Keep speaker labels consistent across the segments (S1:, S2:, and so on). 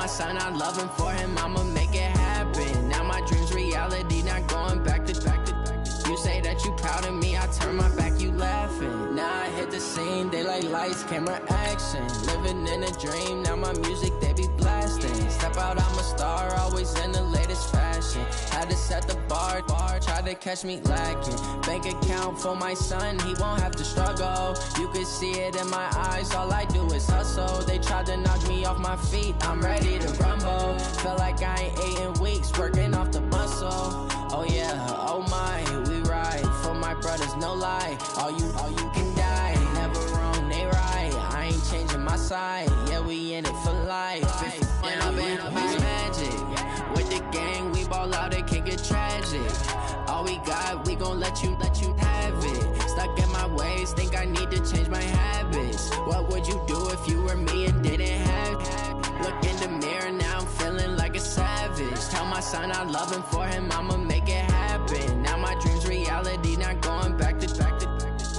S1: my son I love him, for him I'ma make it happen. Now my dream's reality, not going back to. You say that you proud of me, I turn my back, you laughing. Now I hit the scene, they like lights, camera, action. Living in a dream, now my music they be blasting. Step out, I'm a star, always in the latest fashion. Had to set the bar, try to catch me lacking. Bank account for my son, he won't have to struggle. You can see it in my eyes, all I do is hustle. They tried to knock me off my feet, I'm ready to rumble. Feel like I ain't ate in weeks, working off the muscle. Oh yeah, oh my, we ride for my brothers, no lie. All you can die, never wrong, they right. I ain't changing my side, yeah, we in it for life. When I've been magic, with the gang, we ball out, it can get tragic. All we got, we gon' let you have it. Stuck in my ways, think I need to change my habits. What would you do if you were me and didn't have it? Look in the mirror, now I'm feeling like a savage. Tell my son I love him, for him I'ma make it happen. Now my dream's reality, not going back to.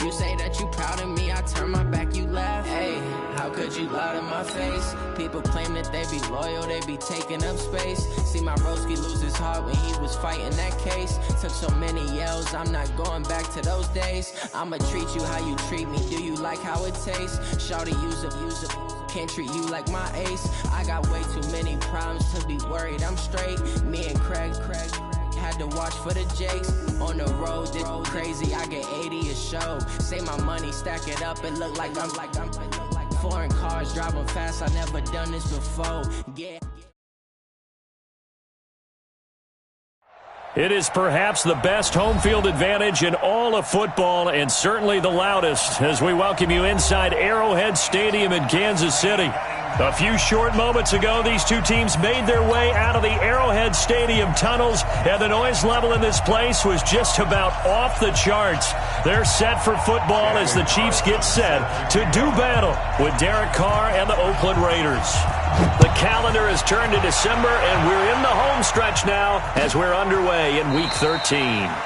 S1: You say that you proud of me, I turn my back, you laugh. Hey, how could you lie to my face? People claim that they be loyal, they be taking up space. See my broski lose his heart when he was fighting that case. Took so many yells, I'm not going back to those days. I'ma treat you how you treat me, do you like how it tastes? Shawty, use up, can't treat you like my ace. I got way too many problems to be worried, I'm straight. Me and Craig had to watch for the Jakes. On the road, this crazy, I get 80 a show. Say my money, stack it up, it look like I'm foreign cars, driving fast, I never done this before. Yeah.
S2: It is perhaps the best home field advantage in all of football, and certainly the loudest, as we welcome you inside Arrowhead Stadium in Kansas City. A few short moments ago, these two teams made their way out of the Arrowhead Stadium tunnels, and the noise level in this place was just about off the charts. They're set for football as the Chiefs get set to do battle with Derek Carr and the Oakland Raiders. The calendar has turned to December, and we're in the home stretch now as we're underway in Week 13.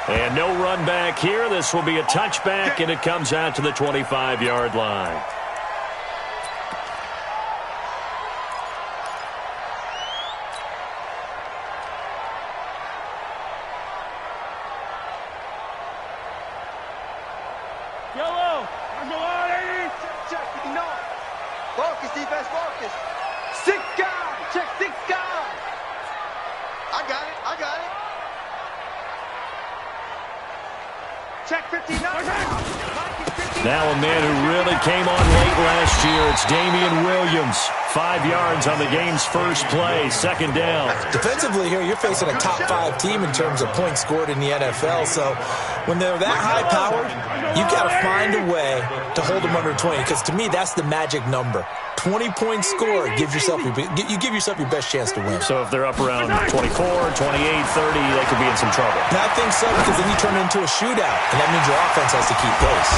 S2: And no run back here. This will be a touchback, and it comes out to the 25-yard line. Now a man who really came on late last year, it's Damian Williams. 5 yards on the game's first play, second down.
S3: Defensively here, you're facing a top 5 team in terms of points scored in the NFL. So when they're that high-powered, you got to find a way to hold them under 20, because to me, that's the magic number. 20-point score, you give yourself your best chance to win.
S2: So if they're up around 24, 28, 30, they could be in some trouble.
S3: And I think so, because then you turn it into a shootout, and that means your offense has to keep pace.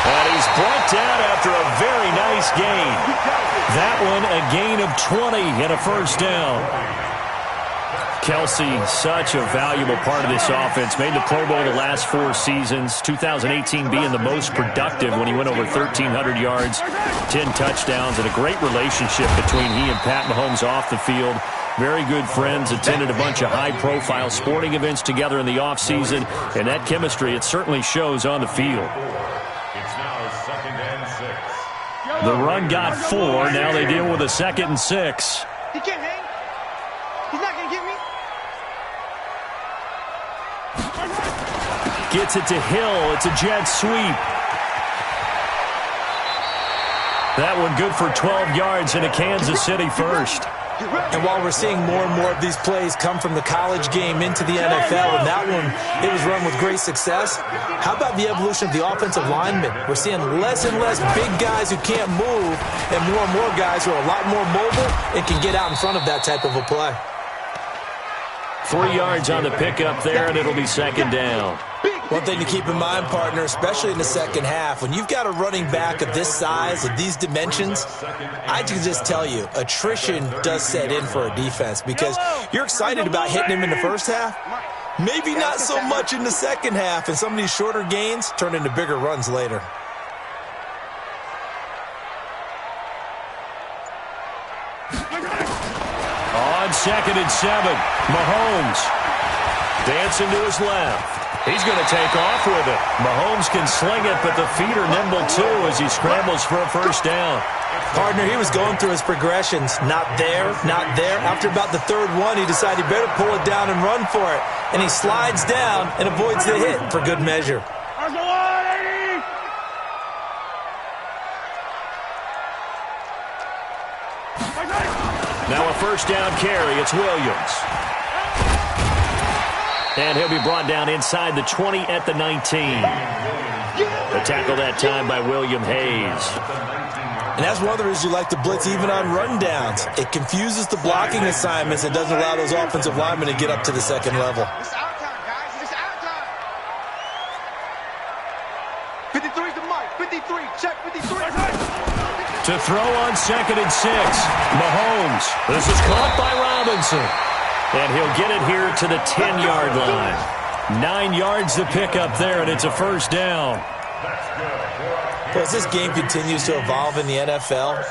S2: And he's brought down after a very nice gain. That one, a gain of 20 and a first down. Kelsey, such a valuable part of this offense. Made the Pro Bowl the last 4 seasons. 2018 being the most productive when he went over 1,300 yards, 10 touchdowns, and a great relationship between he and Pat Mahomes off the field. Very good friends, attended a bunch of high-profile sporting events together in the offseason, and that chemistry, it certainly shows on the field. The run got 4. Now they deal with a 2nd and 6.
S4: He can't hang. He's not going to get me.
S2: Gets it to Hill. It's a jet sweep. That one good for 12 yards in a Kansas City first.
S3: And while we're seeing more and more of these plays come from the college game into the NFL, and that one, it was run with great success, how about the evolution of the offensive linemen? We're seeing less and less big guys who can't move, and more guys who are a lot more mobile and can get out in front of that type of a play.
S2: 3 yards on the pickup there, and it'll be 2nd down.
S3: One thing to keep in mind, partner, especially in the second half, when you've got a running back of this size, of these dimensions, I can just tell you, attrition does set in for a defense, because you're excited about hitting him in the first half, maybe not so much in the second half, and some of these shorter gains turn into bigger runs later.
S2: On 2nd and 7, Mahomes dancing to his left. He's going to take off with it. Mahomes can sling it, but the feet are nimble too as he scrambles for a first down.
S3: Partner, he was going through his progressions. Not there, not there. After about the third one, he decided he better pull it down and run for it. And he slides down and avoids the hit for good measure.
S2: Now a first down carry. It's Williams. And he'll be brought down inside the 20 at the 19. The tackle that time by William Hayes.
S3: And that's one of the reasons you like to blitz even on rundowns. It confuses the blocking assignments and doesn't allow those offensive linemen to get up to the second level.
S4: It's our time, guys. It's our time. 53's the mic. 53. Check 53.
S2: To throw on 2nd and 6. Mahomes. This is caught by Robinson. And he'll get it here to the 10-yard line. 9 yards to pick up there, and it's a first down.
S3: Well, as this game continues to evolve in the NFL,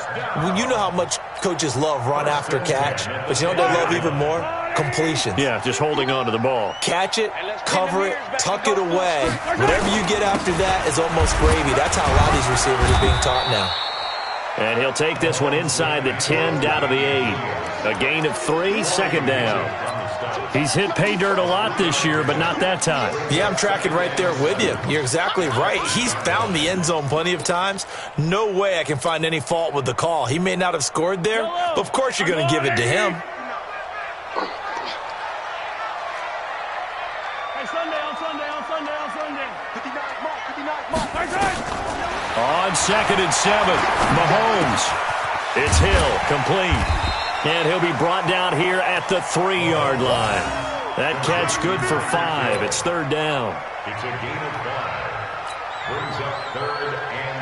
S3: you know how much coaches love run after catch, but you know what they love even more? Completions.
S2: Yeah, just holding on to the ball.
S3: Catch it, cover it, tuck it away. Whatever you get after that is almost gravy. That's how a lot of these receivers are being taught now.
S2: And he'll take this one inside the 10, down to the 8. A gain of 3, second down. He's hit pay dirt a lot this year, but not that time.
S3: Yeah, I'm tracking right there with you. You're exactly right. He's found the end zone plenty of times. No way I can find any fault with the call. He may not have scored there, but of course you're going to give it to him.
S2: On 2nd and 7, Mahomes. It's Hill, complete. And he'll be brought down here at the 3-yard line. That catch good for 5. It's third down.
S5: It's a gain of 5. Brings up 3rd and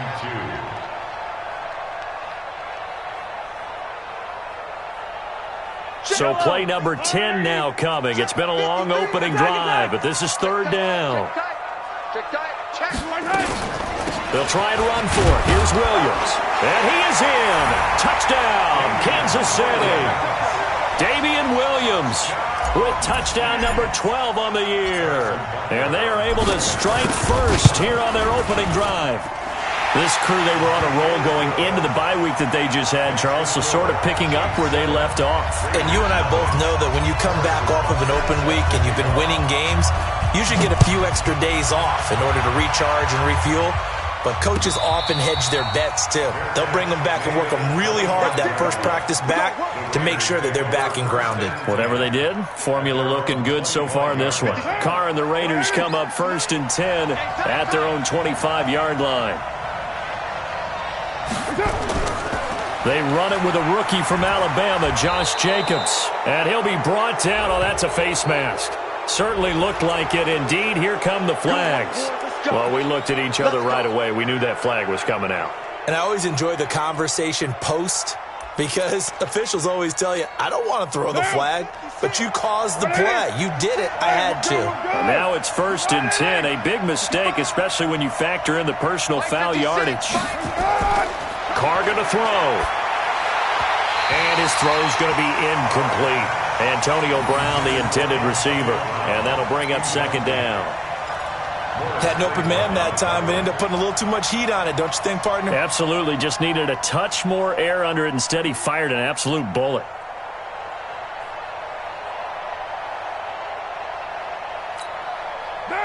S5: 2.
S2: So play number 10 now coming. It's been a long opening drive, but this is third down. They'll try and run for it. Here's Williams. And he is in. Touchdown, Kansas City. Damian Williams with touchdown number 12 on the year. And they are able to strike first here on their opening drive. This crew, they were on a roll going into the bye week that they just had, Charles, so sort of picking up where they left off.
S3: And you and I both know that when you come back off of an open week and you've been winning games, you should get a few extra days off in order to recharge and refuel. But coaches often hedge their bets, too. They'll bring them back and work them really hard that first practice back to make sure that they're back and grounded.
S2: Whatever they did, formula looking good so far in this one. Carr and the Raiders come up 1st and 10 at their own 25-yard line. They run it with a rookie from Alabama, Josh Jacobs. And he'll be brought down. Oh, that's a face mask. Certainly looked like it. Indeed, here come the flags. Well, we looked at each other right away. We knew that flag was coming out.
S3: And I always enjoy the conversation post because officials always tell you, I don't want to throw the flag, but you caused the play. You did it. I had to.
S2: And now it's 1st and 10. A big mistake, especially when you factor in the personal foul yardage. Carr going to throw. And his throw's going to be incomplete. Antonio Brown, the intended receiver. And that'll bring up 2nd down.
S3: Had an open man that time, but ended up putting a little too much heat on it, don't you think, partner?
S2: Absolutely. Just needed a touch more air under it. Instead, he fired an absolute bullet.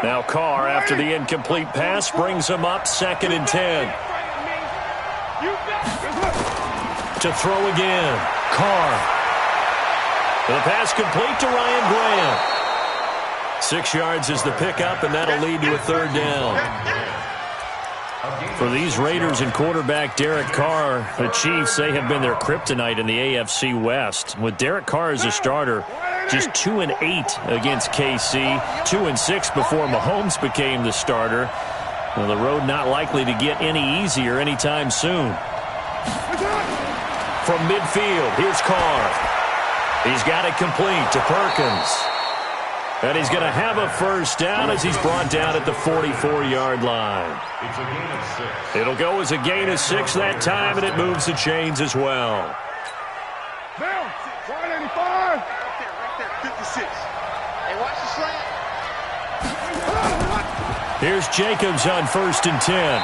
S2: Now Carr, after the incomplete pass, brings him up 2nd and 10. To throw again. Carr. The pass complete to Ryan Graham. 6 yards is the pickup, and that'll lead to a third down. For these Raiders and quarterback Derek Carr, the Chiefs, they have been their kryptonite in the AFC West. With Derek Carr as a starter, just 2-8 against KC, 2-6 before Mahomes became the starter. Well, the road not likely to get any easier anytime soon. From midfield, here's Carr. He's got it complete to Perkins. And he's going to have a first down as he's brought down at the 44-yard line.
S5: It's a gain of 6.
S2: It'll go as a gain of 6 that time, and it moves the chains as well.
S4: Bill, 185. Right there, 56. Hey, watch the slant.
S2: Here's Jacobs on 1st and 10.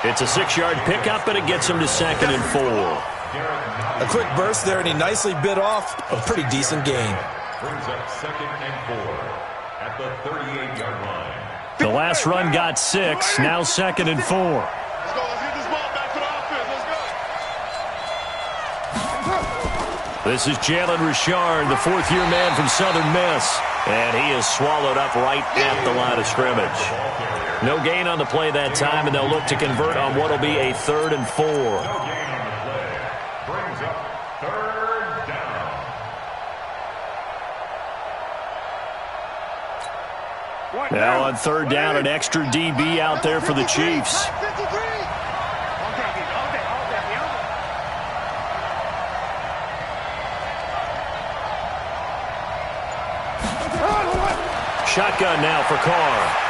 S2: It's a 6-yard pickup, and it gets him to 2nd and 4.
S3: A quick burst there, and he nicely bit off a pretty decent gain.
S5: Brings up 2nd and 4 at the 38-yard line.
S2: The last run got 6, now 2nd and 4.
S4: Let's go. Let's get this ball back for the offense. Let's go.
S2: This is Jalen Richard, the 4th-year man from Southern Miss. And he is swallowed up right at the line of scrimmage. No gain on the play that time, and they'll look to convert on what will be a 3rd and 4.
S5: No gain on the play. Brings up 3rd down.
S2: Now on 3rd down, an extra DB out there for the Chiefs. Shotgun now for Carr.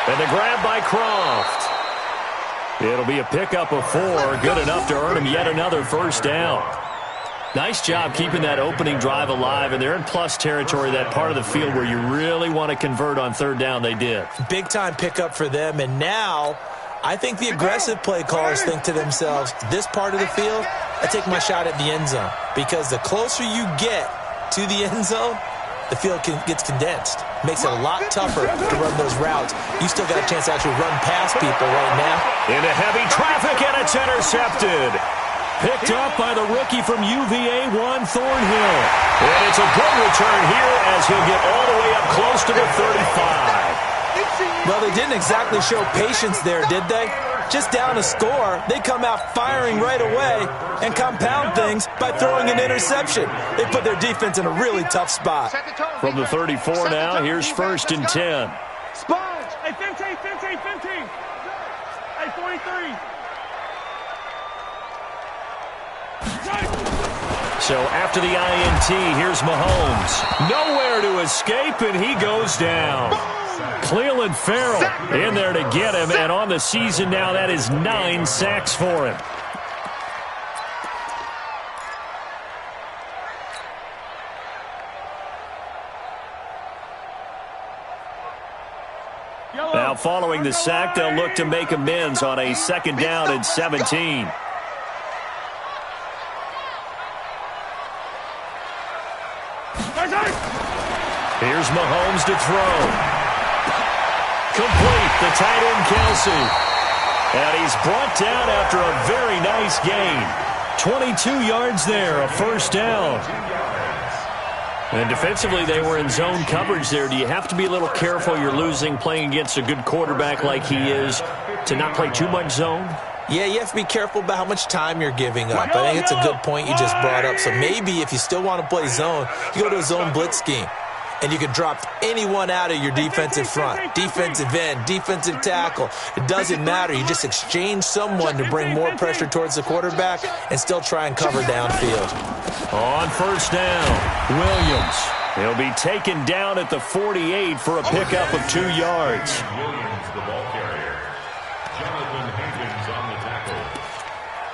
S2: And the grab by Croft. It'll be a pickup of 4, good enough to earn him yet another 1st down. Nice job keeping that opening drive alive, and they're in plus territory, that part of the field where you really want to convert on 3rd down. They did.
S3: Big-time pickup for them, and now I think the aggressive play callers think to themselves, this part of the field, I take my shot at the end zone, because the closer you get to the end zone, the field gets condensed. Makes it a lot tougher to run those routes. You still got a chance to actually run past people right now.
S2: Into heavy traffic, and it's intercepted. Picked up by the rookie from UVA, Juan Thornhill. And it's a good return here as he'll get all the way up close to the 35.
S3: Well, they didn't exactly show patience there, did they? Just down a score, they come out firing right away and compound things by throwing an interception. They put their defense in a really tough spot.
S2: From the 34 now, here's 1st and 10.
S4: Sponge. Hey, 15. Hey, 43.
S2: So after the INT, here's Mahomes. Nowhere to escape, and he goes down. Clelin Ferrell in there to get him, and on the season now, that is 9 sacks for him. Now following the sack, they'll look to make amends on a 2nd down and 17. Here's Mahomes to throw. Complete, the tight end Kelsey. And he's brought down after a very nice gain. 22 yards there, a 1st down. And defensively, they were in zone coverage there. Do you have to be a little careful? You're losing, playing against a good quarterback like he is, to not play too much zone?
S3: Yeah, you have to be careful about how much time you're giving up. I think it's a good point you just brought up. So maybe if you still want to play zone, you go to a zone blitz scheme. And you can drop anyone out of your defensive front, defensive end, defensive tackle. It doesn't matter. You just exchange someone to bring more pressure towards the quarterback and still try and cover downfield.
S2: On 1st down, Williams. He'll be taken down at the 48 for a pickup of 2 yards.
S5: Williams, the ball carrier. Jonathan Hankins on the tackle.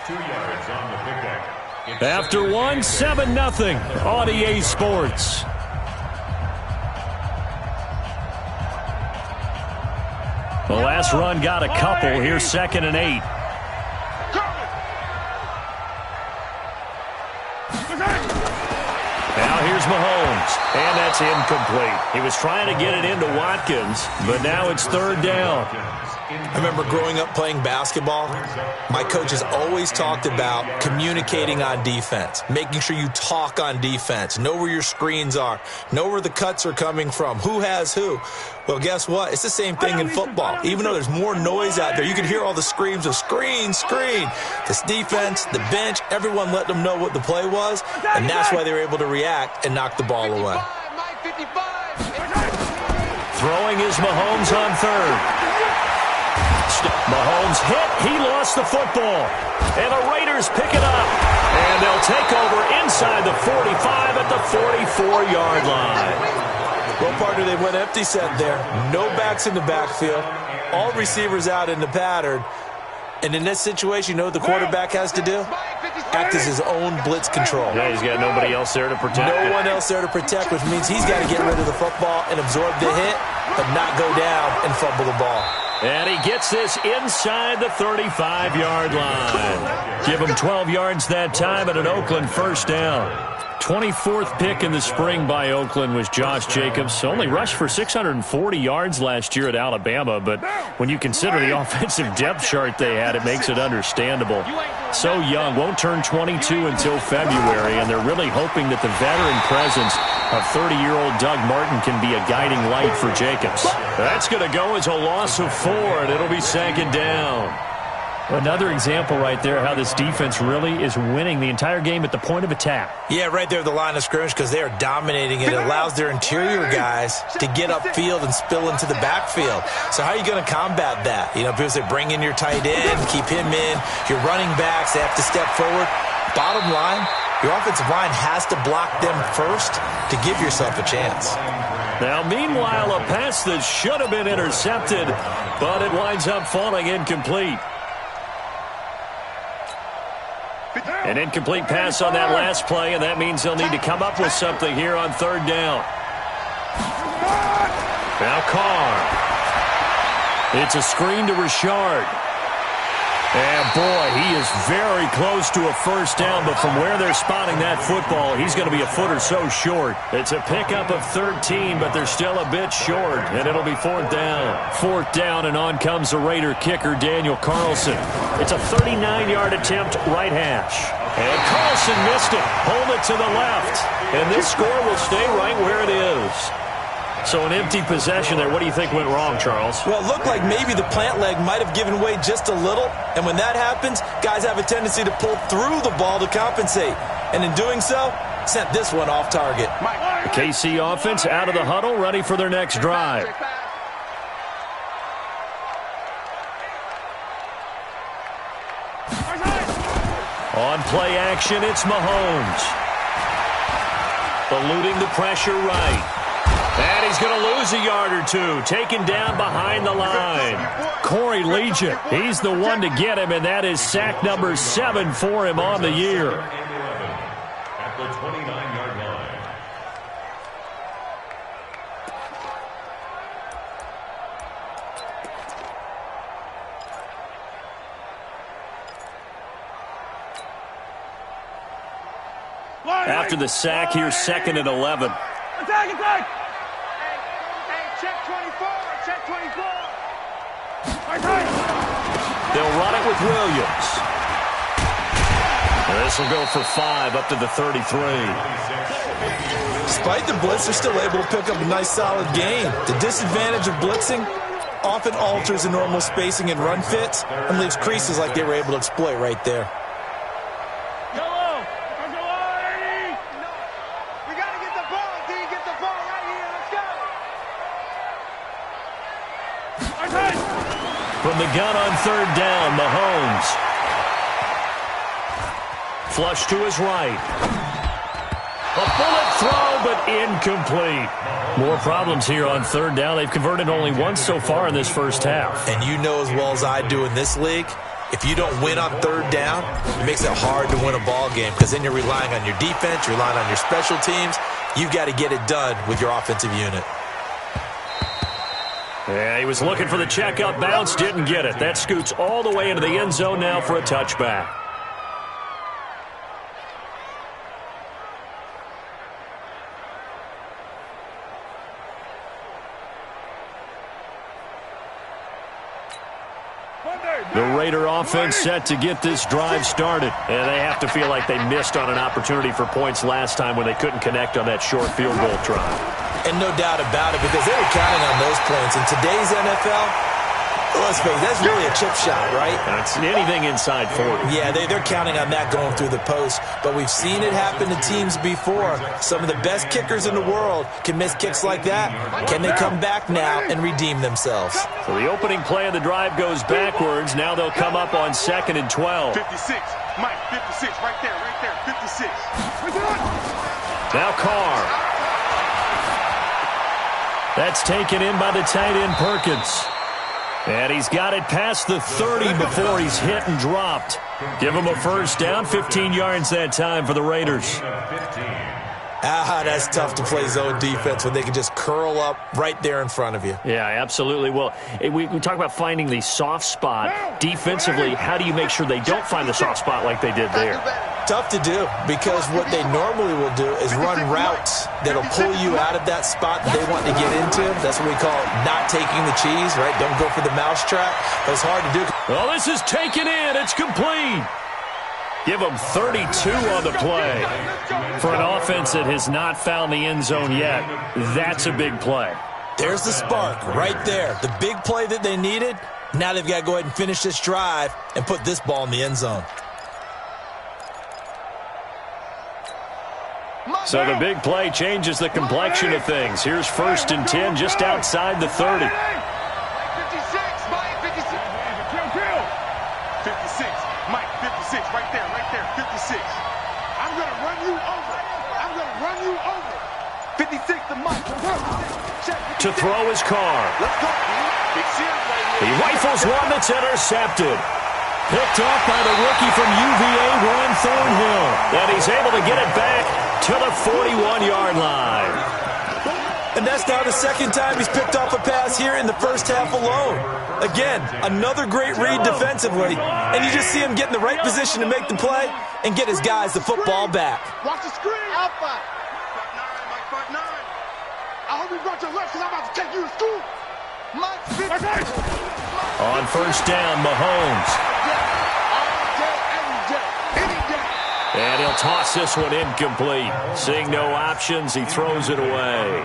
S5: 2 yards on the pickup.
S2: After 1, 7-0 on EA Sports. The last run got a couple. Here's 2nd and 8. Now here's Mahomes, and that's incomplete. He was trying to get it into Watkins, but now it's 3rd down.
S3: I remember growing up playing basketball, my coaches always talked about communicating on defense, making sure you talk on defense, know where your screens are, know where the cuts are coming from, who has who. Well, guess what? It's the same thing in football. Even though there's more noise out there, you can hear all the screams of screen, screen. This defense, the bench, everyone let them know what the play was, and that's why they were able to react and knock the ball away.
S2: Throwing is Mahomes on 3rd. Mahomes hit. He lost the football. And the Raiders pick it up. And they'll take over inside the 45 at the 44-yard line.
S3: Well, partner, they went empty set there. No backs in the backfield. All receivers out in the pattern. And in this situation, you know what the quarterback has to do? Act as his own blitz control.
S2: Yeah, he's got nobody else there to protect.
S3: No one else there to protect, which means he's got to get rid of the football and absorb the hit, but not go down and fumble the ball.
S2: And he gets this inside the 35-yard line. Give him 12 yards that time and an Oakland first down. 24th pick in the spring by Oakland was Josh Jacobs. Only rushed for 640 yards last year at Alabama, but when you consider the offensive depth chart they had, it makes it understandable. So young, won't turn 22 until February, and they're really hoping that the veteran presence of 30-year-old Doug Martin can be a guiding light for Jacobs. That's going to go as a loss of 4, and it'll be second down. Another example right there how this defense really is winning the entire game at the point of attack.
S3: Yeah, right there at the line of scrimmage because they are dominating it. It allows their interior guys to get upfield and spill into the backfield. So how are you going to combat that? You know, people say bring in your tight end, keep him in. Your running backs, they have to step forward. Bottom line, your offensive line has to block them first to give yourself a chance.
S2: Now, meanwhile, a pass that should have been intercepted, but it winds up falling incomplete. An incomplete pass on that last play, and that means they'll need to come up with something here on third down. Now Carr. It's a screen to Richard. And, boy, he is very close to a first down, but from where they're spotting that football, he's going to be a foot or so short. It's a pickup of 13, but they're still a bit short, and it'll be fourth down. Fourth down, and on comes the Raider kicker, Daniel Carlson. It's a 39-yard attempt, right hash. And Carlson missed it. Hold it to the left. And this score will stay right where it is. So an empty possession there. What do you think went wrong, Charles?
S3: Well, it looked like maybe the plant leg might have given way just a little. And when that happens, guys have a tendency to pull through the ball to compensate. And in doing so, sent this one off target.
S2: The KC offense out of the huddle, ready for their next drive. On play action, it's Mahomes. Eluding the pressure right. And he's going to lose a yard or two. Taken down behind the line. Corey Liuget, he's the one to get him, and that is sack number 7 for him on the year.
S5: At the 29-yard line.
S2: After the sack, here's second and 11.
S4: Attack, attack! Hey, check 24, check 24.
S2: They'll run it with Williams. This will go for 5 up to the 33.
S3: Despite the blitz, they're still able to pick up a nice solid gain. The disadvantage of blitzing often alters the normal spacing and run fits and leaves creases like they were able to exploit right there.
S2: From the gun on third down, Mahomes. Flush to his right. A bullet throw, but incomplete. More problems here on third down. They've converted only once so far in this first half.
S3: And you know as well as I do in this league, if you don't win on third down, it makes it hard to win a ball game because then you're relying on your defense, you're relying on your special teams. You've got to get it done with your offensive unit.
S2: Yeah, he was looking for the check-up bounce, didn't get it. That scoots all the way into the end zone now for a touchback. The Raider offense set to get this drive started. And they have to feel like they missed on an opportunity for points last time when they couldn't connect on that short field goal try.
S3: And no doubt about it, because they were counting on those points. In today's NFL, let's face it, that's really a chip shot, right?
S2: That's anything inside 40.
S3: Yeah, they're counting on that going through the post. But we've seen it happen to teams before. Some of the best kickers in the world can miss kicks like that. Can they come back now and redeem themselves?
S2: So the opening play of the drive goes backwards. Now they'll come up on 2nd and 12.
S4: 56. Mike, 56. Right there, 56.
S2: Now Carr. That's taken in by the tight end Perkins. And he's got it past the 30 before he's hit and dropped. Give him a first down, 15 yards that time for the Raiders.
S3: That's tough to play zone defense when they can just curl up right there in front of you.
S2: Yeah, absolutely. Well, we talk about finding the soft spot. Defensively, how do you make sure they don't find the soft spot like they did there?
S3: Tough to do, because what they normally will do is run routes that'll pull you out of that spot that they want to get into. That's what we call not taking the cheese, right? Don't go for the mousetrap. But it's hard to do.
S2: Well, this is taken in. It's complete. Give them 32 on the play. For an offense that has not found the end zone yet, that's a big play.
S3: There's the spark right there. The big play that they needed. Now they've got to go ahead and finish this drive and put this ball in the end zone.
S2: So the big play changes the complexion of things. Here's 1st and 10 just outside the 30.
S4: 56, Mike, 56. 56, Mike, 56, right there, 56. I'm going to run you over. 56 to Mike.
S2: To throw his car.
S4: Let's go.
S2: He rifles one that's intercepted. Picked off by the rookie from UVA, Juan Thornhill. And he's able to get it back to the 41-yard line.
S3: And that's now the second time he's picked off a pass here in the first half alone. Again, another great read defensively. And you just see him get in the right position to make the play and get his guys the football back.
S4: Watch the screen. Alpha. Mike, front 9. I hope you brought your lunch because I'm about to take you to school. Mike, 50.
S2: On first down, Mahomes. And he'll toss this one incomplete. Seeing no options, he throws it away.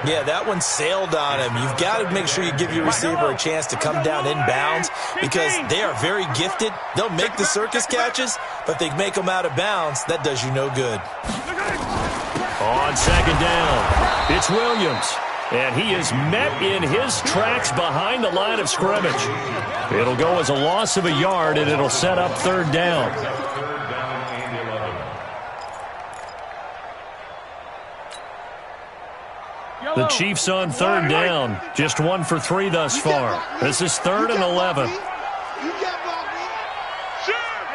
S3: Yeah, that one sailed on him. You've got to make sure you give your receiver a chance to come down inbounds because they are very gifted. They'll make the circus catches, but if they make them out of bounds, that does you no good.
S2: On second down, it's Williams. And he is met in his tracks behind the line of scrimmage. It'll go as a loss of a yard, and it'll set up 3rd down. The Chiefs on 3rd down. Just 1 for 3 thus far. This is 3rd and 11.
S4: Hey,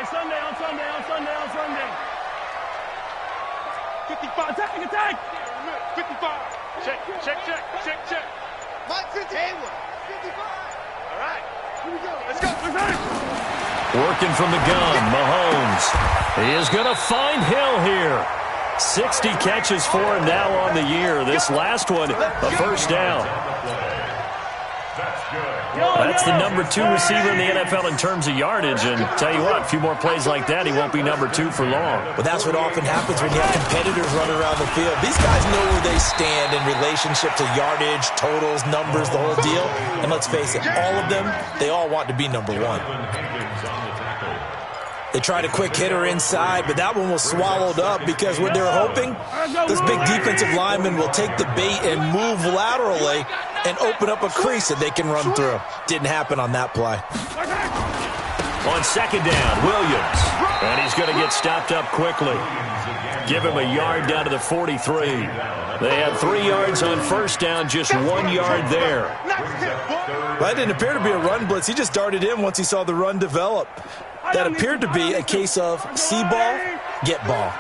S4: Sunday. 55, attack. 55. Check. Mike, 50. 55. All right. Here we go. Let's go.
S2: Working from the gun, Mahomes. He is going to find Hill here. 60 catches for him now on the year. This last one, a first down. That's the number 2 receiver in the NFL in terms of yardage. And tell you what, a few more plays like that, he won't be number 2 for long.
S3: But that's what often happens when you have competitors running around the field. These guys know where they stand in relationship to yardage, totals, numbers, the whole deal. And let's face it, all of them, they all want to be number 1. They tried a quick hitter inside, but that one was swallowed up because what they're hoping, this big defensive lineman will take the bait and move laterally and open up a crease that they can run through. Didn't happen on that play.
S2: On second down, Williams. And he's going to get stopped up quickly. Give him a yard down to the 43. They had 3 yards on first down, just 1 yard there.
S3: Well, that didn't appear to be a run blitz. He just darted in once he saw the run develop. That appeared to be a case of see ball, get ball.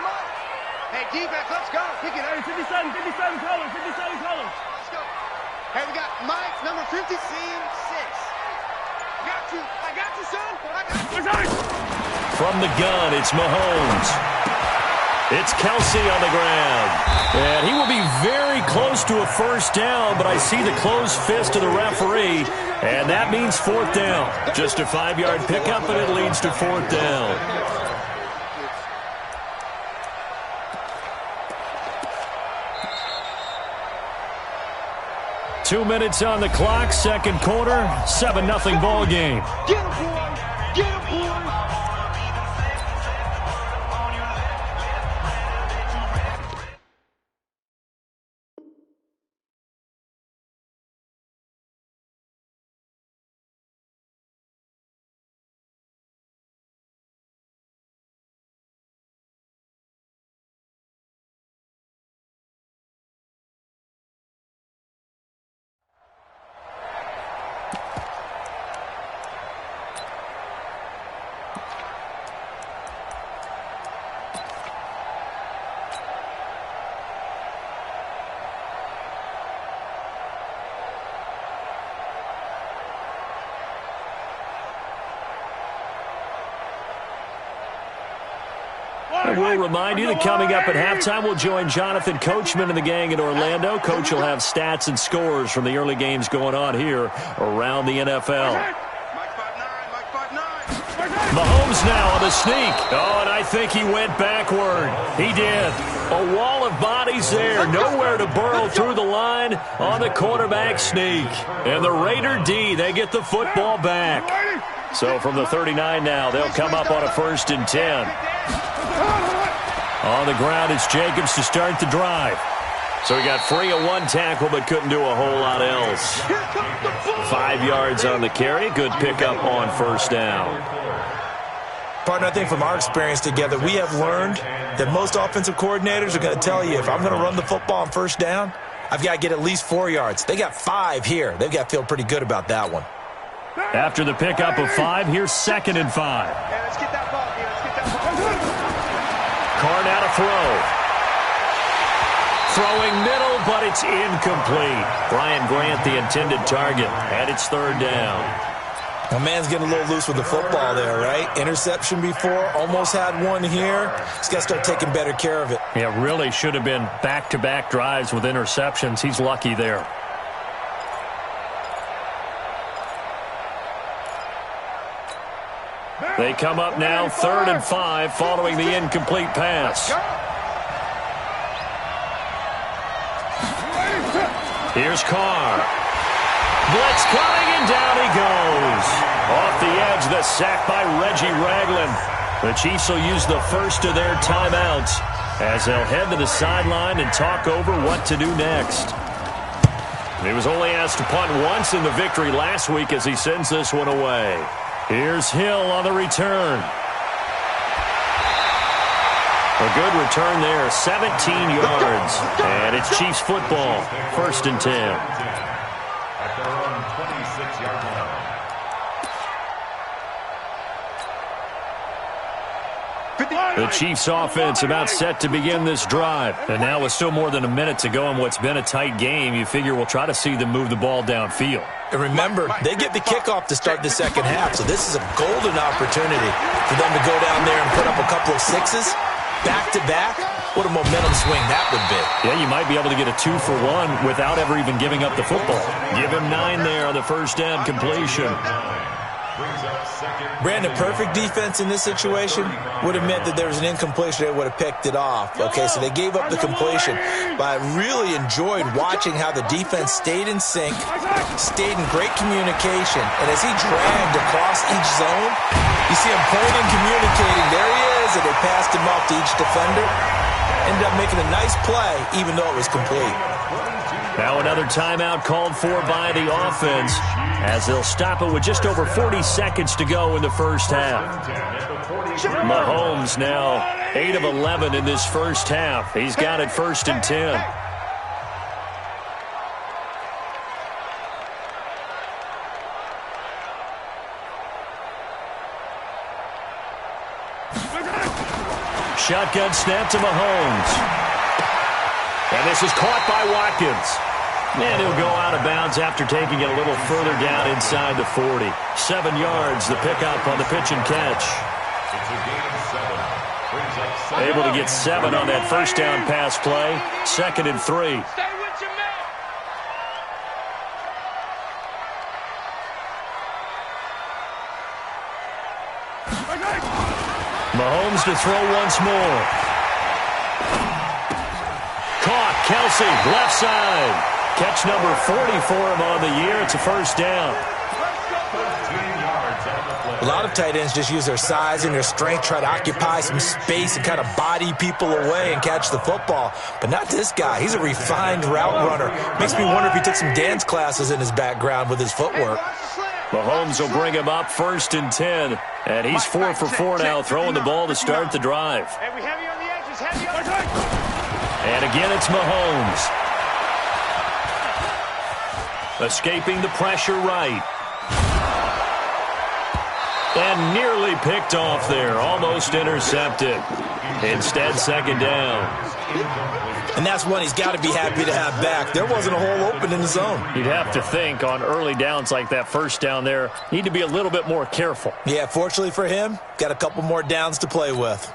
S4: Hey, defense, let's go. Kick it. 57 colors. Let's go. Hey, we got Mike, number 56. I got you, son.
S2: From the gun, it's Mahomes. It's Kelsey on the ground. And he will be very close to a first down, but I see the closed fist of the referee, and that means 4th down. Just a 5-yard pickup, and it leads to 4th down. Two minutes on the clock, second quarter, 7-0 ball game.
S4: Get him, boy. Get him, boy.
S2: We'll remind you that coming up at halftime, we'll join Jonathan Coachman and the gang in Orlando. Coach will have stats and scores from the early games going on here around the NFL. Mahomes now on the sneak. Oh, and I think he went backward. He did. A wall of bodies there. Nowhere to burrow through the line on the quarterback sneak. And the Raider D, they get the football back. So from the 39 now, they'll come up on a 1st and 10. On the ground, it's Jacobs to start the drive. So he got free of one tackle but couldn't do a whole lot else. 5 yards on the carry. Good pickup on 1st down.
S3: Partner, I think from our experience together, we have learned that most offensive coordinators are going to tell you, if I'm going to run the football on 1st down, I've got to get at least 4 yards. They got 5 here. They've got to feel pretty good about that one.
S2: After the pickup of 5, here's 2nd and 5.
S4: Let's get that ball here. Let's get that ball.
S2: Carr now to throw. Throwing middle, but it's incomplete. Brian Grant, the intended target, and it's 3rd down.
S3: My man's getting a little loose with the football there, right? Interception before, almost had one here. He's got to start taking better care of it.
S2: Yeah, really should have been back-to-back drives with interceptions. He's lucky there. They come up now 3rd and 5 following the incomplete pass. Here's Carr. Blitz coming, and down he goes. Off the edge, the sack by Reggie Ragland. The Chiefs will use the first of their timeouts as they'll head to the sideline and talk over what to do next. He was only asked to punt once in the victory last week as he sends this one away. Here's Hill on the return. A good return there, 17 yards. And it's Chiefs football, 1st and 10.
S5: At their own 26-yard line.
S2: The Chiefs offense about set to begin this drive. And now with still more than a minute to go in what's been a tight game, you figure we'll try to see them move the ball downfield.
S3: And remember, they get the kickoff to start the 2nd half, so this is a golden opportunity for them to go down there and put up a couple of 6s back-to-back. What a momentum swing that would be.
S2: Yeah, you might be able to get a 2-for-1 without ever even giving up the football. Give him 9 there on the 1st down completion.
S3: Brandon, perfect defense in this situation would have meant that there was an incompletion. They would have picked it off. Okay, so they gave up the completion. But I really enjoyed watching how the defense stayed in sync, stayed in great communication. And as he dragged across each zone, you see him pointing, communicating. There he is, and they passed him off to each defender. Ended up making a nice play, even though it was complete.
S2: Now another timeout called for by the offense as they'll stop it with just over 40 seconds to go in the 1st half. Mahomes now 8 of 11 in this 1st half. He's got it 1st and 10. Shotgun snap to Mahomes. And this is caught by Watkins. And he'll go out of bounds after taking it a little further down inside the 40. 7 yards, the pickup on the pitch and catch. Able to get 7 on that 1st down pass play. 2nd and 3. Mahomes to throw once more. Caught, Kelsey, left side. Catch number 40 for him on the year. It's a 1st down.
S3: A lot of tight ends just use their size and their strength, try to occupy some space and kind of body people away and catch the football. But not this guy. He's a refined route runner. Makes me wonder if he took some dance classes in his background with his footwork.
S2: Mahomes will bring him up 1st and 10. And he's 4 for 4 now, throwing the ball to start the drive. And again, it's Mahomes. Escaping the pressure right. And nearly picked off there. Almost intercepted. Instead, 2nd down.
S3: And that's one he's got to be happy to have back. There wasn't a hole open in the zone.
S2: You'd have to think on early downs like that 1st down there, need to be a little bit more careful.
S3: Yeah, fortunately for him, got a couple more downs to play with.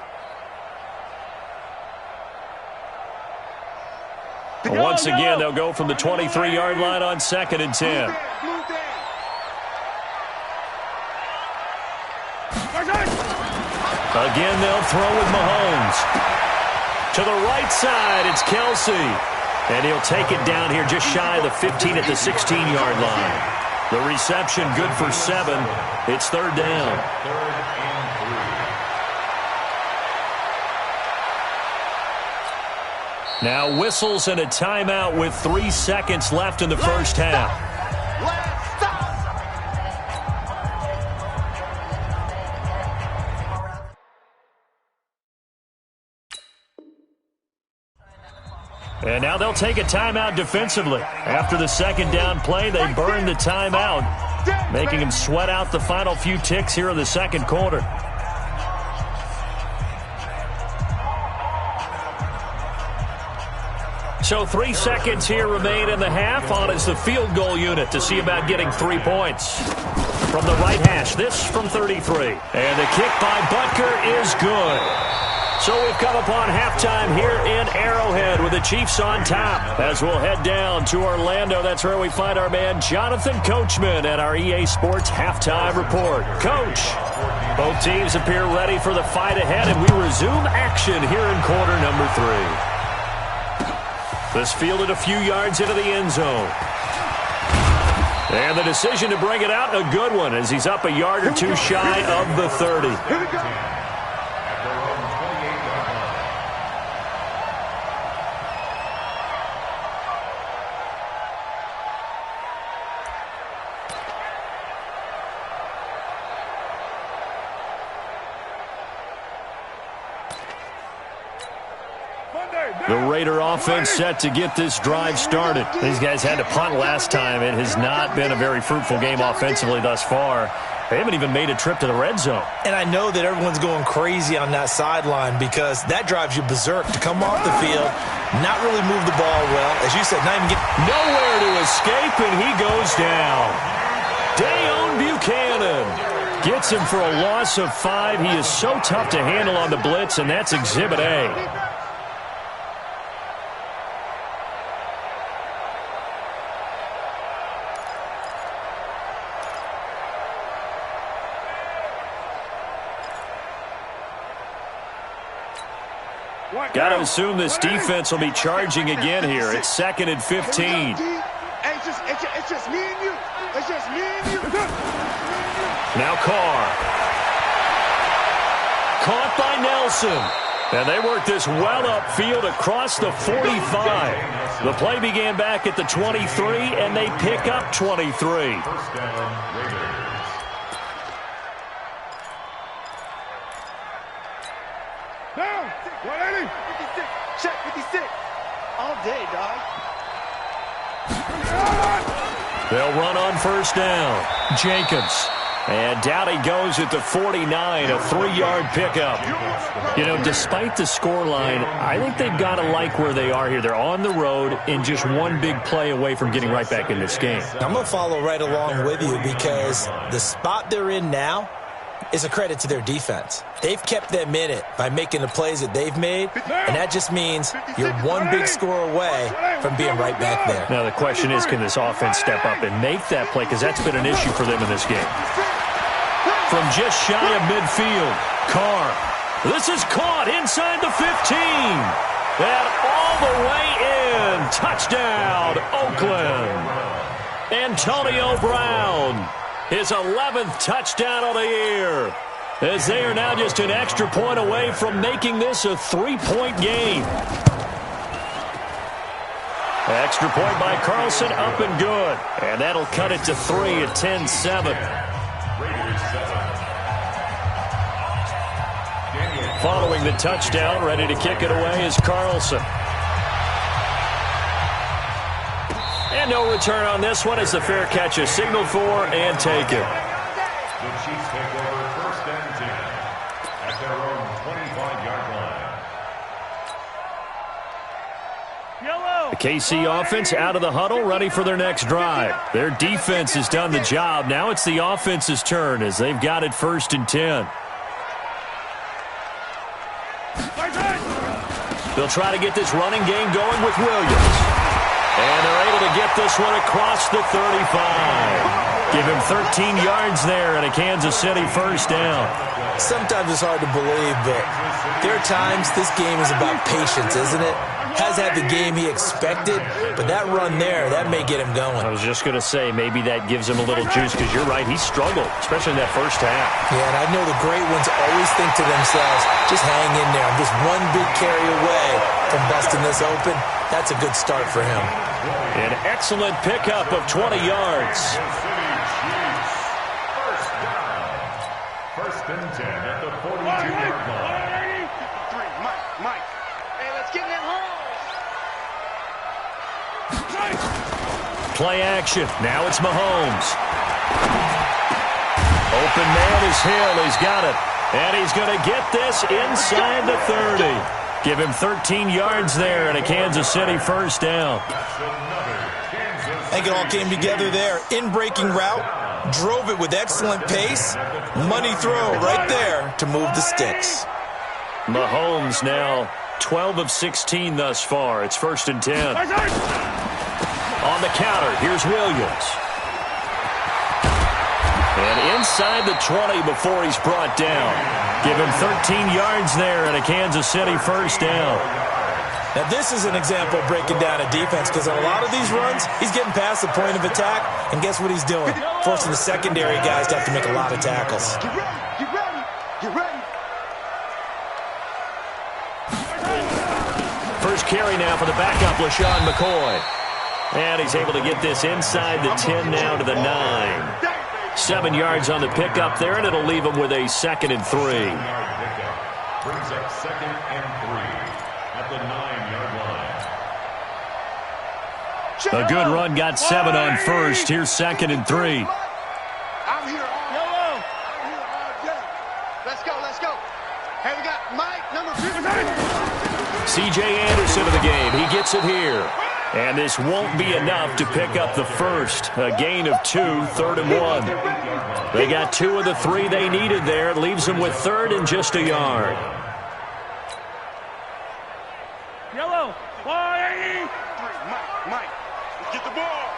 S2: Once again, they'll go from the 23-yard line on 2nd and 10. Again, they'll throw with Mahomes. To the right side, it's Kelsey. And he'll take it down here just shy of the 15 at the 16-yard line. The reception good for 7. It's 3rd down. Now whistles and a timeout with 3 seconds left in the first half. And now they'll take a timeout defensively. After the 2nd down play, they burn the timeout, making him sweat out the final few ticks here in the 2nd quarter. So 3 seconds here remain in the half. On is the field goal unit to see about getting 3 points. From the right hash, this from 33. And the kick by Butker is good. So we've come upon halftime here in Arrowhead with the Chiefs on top. As we'll head down to Orlando, that's where we find our man Jonathan Coachman at our EA Sports Halftime Report. Coach, both teams appear ready for the fight ahead, and we resume action here in quarter number 3. This fielded a few yards into the end zone. And the decision to bring it out, a good one, as he's up a yard or two shy of the 30.
S4: Here we go.
S2: The Raider offense set to get this drive started. These guys had to punt last time. It has not been a very fruitful game offensively thus far. They haven't even made a trip to the red zone.
S3: And I know that everyone's going crazy on that sideline because that drives you berserk to come off the field, not really move the ball well. As you said, not even get
S2: nowhere to escape, and he goes down. Dayon Buchanan gets him for a loss of 5. He is so tough to handle on the blitz, and that's Exhibit A. Got to assume this defense will be charging again here. It's 2nd and 15.
S4: It's just me and you. It's just me and you.
S2: Now Carr. Caught by Nelson. And they work this well upfield across the 45. The play began back at the 23, and they pick up 23.
S5: First down, Raiders.
S4: Down. 180. 56. Check 56. All day, dog.
S2: They'll run on first down. Jacobs. And down he goes at the 49, a 3-yard pickup. You know, despite the scoreline, I think they've got to like where they are here. They're on the road and just one big play away from getting right back in this game.
S3: I'm going to follow right along with you because the spot they're in now is a credit to their defense. They've kept them in it by making the plays that they've made, and that just means you're one big score away from being right back there.
S2: Now the question is, can this offense step up and make that play? Because that's been an issue for them in this game. From just shy of midfield, Carr. This is caught inside the 15. And all the way in. Touchdown, Oakland. Antonio Brown. His 11th touchdown of the year. As they are now just an extra point away from making this a 3-point game. Extra point by Carlson, up and good. And that'll cut it to 3 at 10-7. Following the touchdown, ready to kick it away is Carlson. And no return on this one as the fair catch is signaled for and taken.
S5: The Chiefs take over first and 10 at their own 25-yard line.
S2: The KC offense out of the huddle, ready for their next drive. Their defense has done the job. Now it's the offense's turn as they've got it first and 10. They'll try to get this running game going with Williams. And they're able to get this one across the 35. Give him 13 yards there and a Kansas City first down.
S3: Sometimes it's hard to believe, but there are times this game is about patience, isn't it? Has had the game he expected, but that run there, that may get him going.
S2: I was just going to say, maybe that gives him a little juice, because you're right, he struggled, especially in that first half.
S3: Yeah, and I know the great ones always think to themselves, just hang in there. I'm just one big carry away from busting this open. That's a good start for him.
S2: An excellent pickup of 20 yards.
S5: First and 10 at the 42-yard line.
S4: Mike.
S6: Hey, let's get in that hole.
S2: Play action. Now it's Mahomes. Open man is Hill. He's got it. And he's going to get this inside the 30. Give him 13 yards there and a Kansas City first down.
S3: I think it all came together there. In-breaking route, drove it with excellent pace. Money throw right there to move the sticks.
S2: Mahomes now 12 of 16 thus far. It's first and 10. On the counter, here's Williams. And inside the 20 before he's brought down. Give him 13 yards there and a Kansas City first down.
S3: Now this is an example of breaking down a defense, because on a lot of these runs, he's getting past the point of attack, and guess what he's doing? Forcing the secondary guys to have to make a lot of tackles.
S4: Get ready.
S2: First carry now for the backup, LaShawn McCoy. And he's able to get this inside the 10 now to the 9. 7 yards on the pickup there, and it'll leave him with a 2nd and 3.
S5: Brings up 2nd and 3 at the 9-yard line.
S2: A good run, got 7 on first. Here's 2nd and 3.
S4: I'm here all day.
S6: Let's go. Hey, we got Mike, number 15.
S2: C.J. Anderson of the game. He gets it here. And this won't be enough to pick up the first. A gain of 2, 3rd and 1. They got 2 of the 3 they needed there. It leaves them with 3rd and just a yard.
S4: Yellow. Mike. Let's get the ball.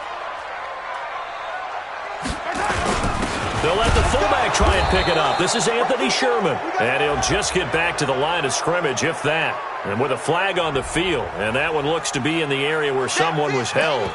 S2: They'll let the fullback try and pick it up. This is Anthony Sherman. And he'll just get back to the line of scrimmage, if that. And with a flag on the field. And that one looks to be in the area where someone was held.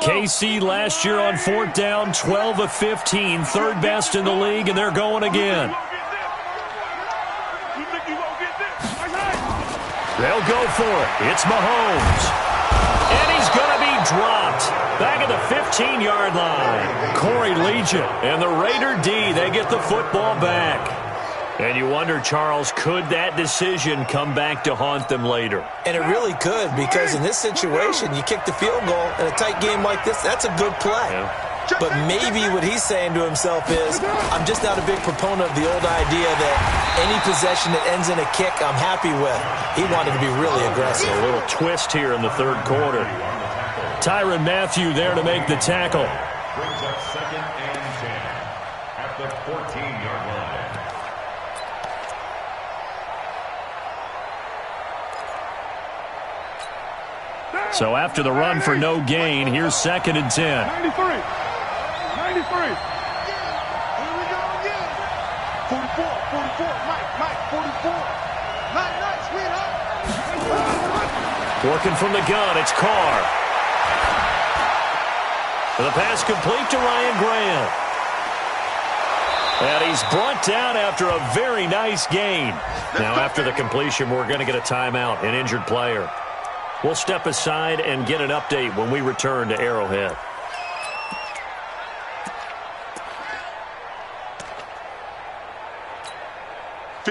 S2: KC last year on 4th down, 12 of 15, 3rd best in the league, and they're going again. They'll go for it. It's Mahomes. And he's going to be dropped. Back at the 15-yard line. Corey Legion and the Raider D, they get the football back. And you wonder, Charles, could that decision come back to haunt them later?
S3: And it really could, because in this situation, you kick the field goal in a tight game like this, that's a good play.
S2: Yeah.
S3: But maybe what he's saying to himself is, I'm just not a big proponent of the old idea that any possession that ends in a kick I'm happy with. He wanted to be really aggressive.
S2: A little twist here in the 3rd quarter. Tyrann Mathieu there to make the tackle.
S5: Brings up 2nd and 10 at the 14-yard line.
S2: So after the run for no gain, here's 2nd and 10.
S4: 93. Here we go again. 44. Mike, 44. Nice, sweetheart.
S2: Working from the gun, it's Carr. The pass complete to Ryan Grant. And he's brought down after a very nice gain. Now after the completion, we're going to get a timeout, an injured player. We'll step aside and get an update when we return to Arrowhead.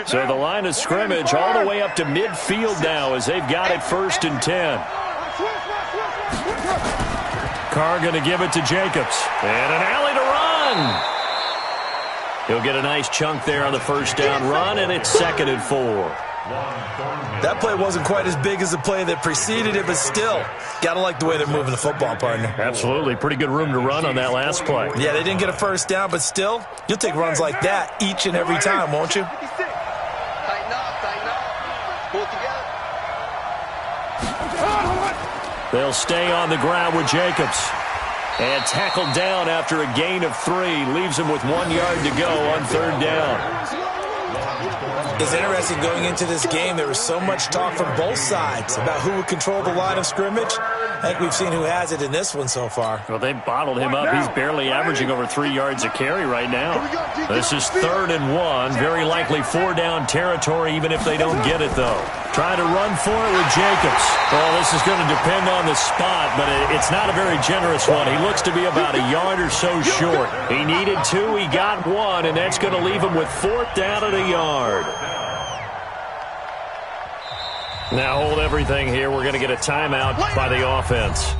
S2: So the line of scrimmage all the way up to midfield now as they've got it 1st and 10. Carr going to give it to Jacobs. And an alley to run. He'll get a nice chunk there on the 1st down run, and it's 2nd and 4.
S3: That play wasn't quite as big as the play that preceded it, but still, got to like the way they're moving the football, partner.
S2: Absolutely. Pretty good room to run on that last play.
S3: Yeah, they didn't get a first down, but still, you'll take runs like that each and every time, won't you?
S6: Tighten up. Pull it together.
S2: They'll stay on the ground with Jacobs. And tackled down after a gain of 3. Leaves him with 1 yard to go on third down.
S3: It's interesting going into this game. There was so much talk from both sides about who would control the line of scrimmage. I think we've seen who has it in this one so far.
S2: Well, they bottled him up. He's barely averaging over 3 yards a carry right now. This is 3rd and 1. Very likely 4-down territory, even if they don't get it, though. Trying to run for it with Jacobs. Well, this is going to depend on the spot, but it's not a very generous one. He looks to be about a yard or so short. He needed 2. He got 1, and that's going to leave him with 4th down and a yard. Now hold everything here. We're going to get a timeout by the offense.